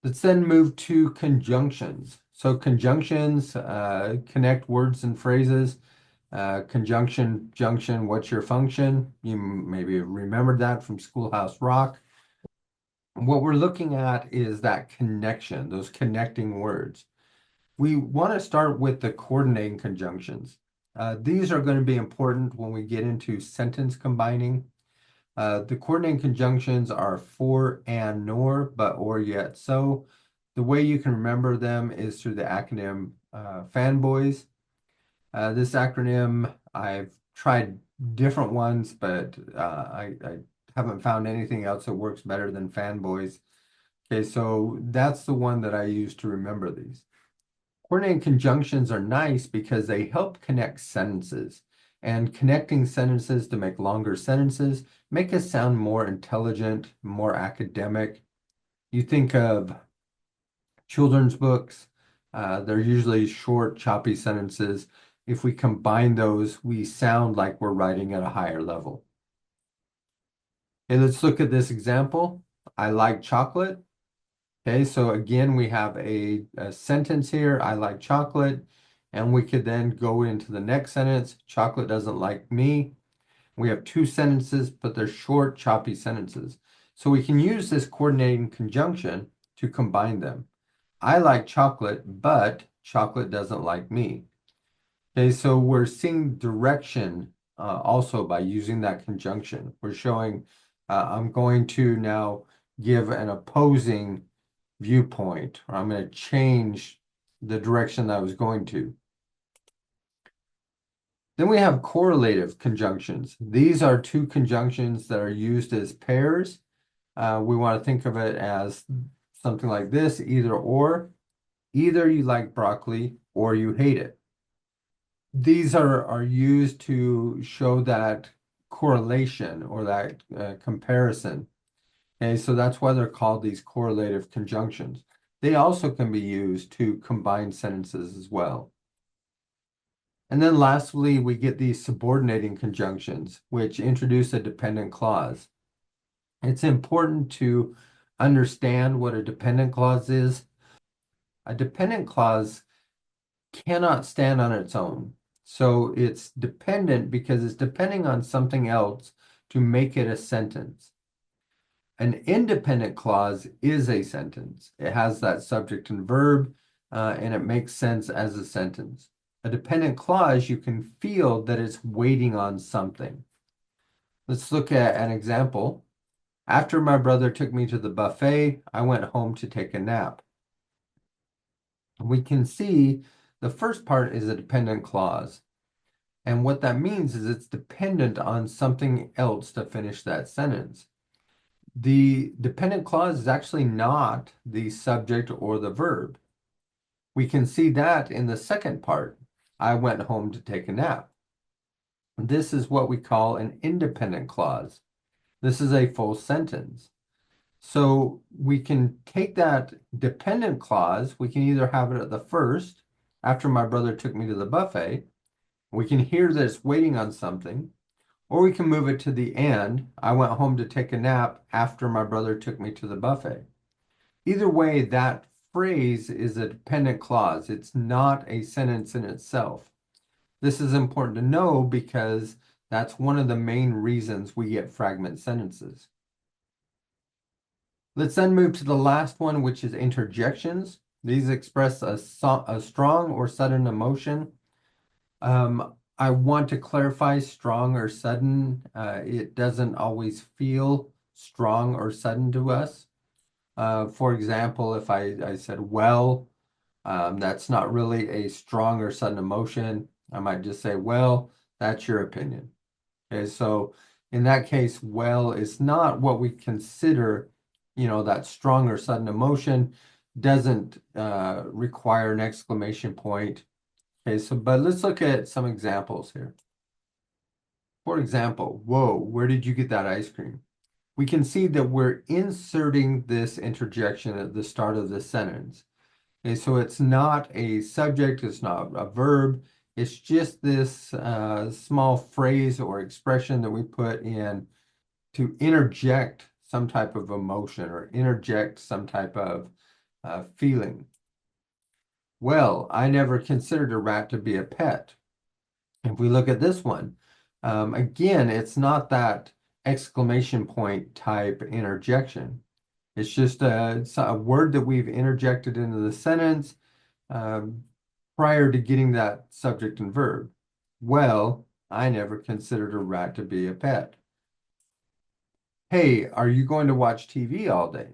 Let's then move to conjunctions. So conjunctions connect words and phrases. Conjunction, junction, what's your function? You maybe remembered that from Schoolhouse Rock. What we're looking at is that connection, those connecting words. We want to start with the coordinating conjunctions. These are going to be important when we get into sentence combining. The coordinating conjunctions are for and nor, but or yet so. The way you can remember them is through the acronym FANBOYS. This acronym, I've tried different ones, but I haven't found anything else that works better than FANBOYS. Okay, so that's the one that I use to remember these. Coordinating conjunctions are nice because they help connect sentences. And connecting sentences to make longer sentences make us sound more intelligent, more academic. You think of children's books, they're usually short, choppy sentences. If we combine those, we sound like we're writing at a higher level. Okay, let's look at this example. I like chocolate. Okay, so again, we have a sentence here, I like chocolate, and we could then go into the next sentence, chocolate doesn't like me. We have two sentences, but they're short, choppy sentences. So we can use this coordinating conjunction to combine them. I like chocolate, but chocolate doesn't like me. Okay, so we're seeing direction also by using that conjunction. We're showing I'm going to now give an opposing viewpoint, or I'm going to change the direction that I was going to. Then we have correlative conjunctions. These are two conjunctions that are used as pairs. We want to think of it as something like this, either or. Either you like broccoli or you hate it. These are used to show that correlation or that comparison. Okay, so that's why they're called these correlative conjunctions. They also can be used to combine sentences as well. And then lastly, we get these subordinating conjunctions, which introduce a dependent clause. It's important to understand what a dependent clause is. A dependent clause cannot stand on its own. So it's dependent because it's depending on something else to make it a sentence. An independent clause is a sentence. It has that subject and verb, and it makes sense as a sentence. A dependent clause, you can feel that it's waiting on something. Let's look at an example. After my brother took me to the buffet, I went home to take a nap. We can see the first part is a dependent clause. And what that means is it's dependent on something else to finish that sentence. The dependent clause is actually not the subject or the verb. We can see that in the second part. I went home to take a nap. This is what we call an independent clause. This is a full sentence. So we can take that dependent clause, we can either have it at the first, after my brother took me to the buffet, we can hear that it's waiting on something, or we can move it to the end. I went home to take a nap after my brother took me to the buffet. Either way, that phrase is a dependent clause. It's not a sentence in itself. This is important to know because that's one of the main reasons we get fragment sentences. Let's then move to the last one, which is interjections. These express a strong or sudden emotion. I want to clarify strong or sudden. It doesn't always feel strong or sudden to us. For example, if I said, well, that's not really a strong or sudden emotion. I might just say, well, that's your opinion. Okay, so in that case, well is not what we consider, that strong or sudden emotion, doesn't require an exclamation point. Okay, so but let's look at some examples here. For example, whoa, where did you get that ice cream? We can see that we're inserting this interjection at the start of the sentence. Okay, so it's not a subject, it's not a verb, it's just this small phrase or expression that we put in to interject some type of emotion or interject some type of feeling. Well, I never considered a rat to be a pet. If we look at this one, again, it's not that exclamation point type interjection. It's just a word that we've interjected into the sentence um, prior to getting that subject and verb. Well, I never considered a rat to be a pet. Hey, are you going to watch TV all day?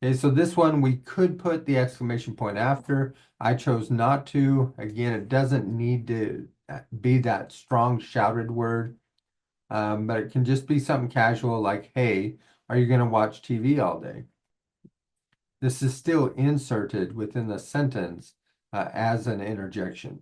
Okay, so this one we could put the exclamation point after. I chose not to. Again, it doesn't need to be that strong shouted word, but it can just be something casual like, hey, are you going to watch TV all day? This is still inserted within the sentence as an interjection.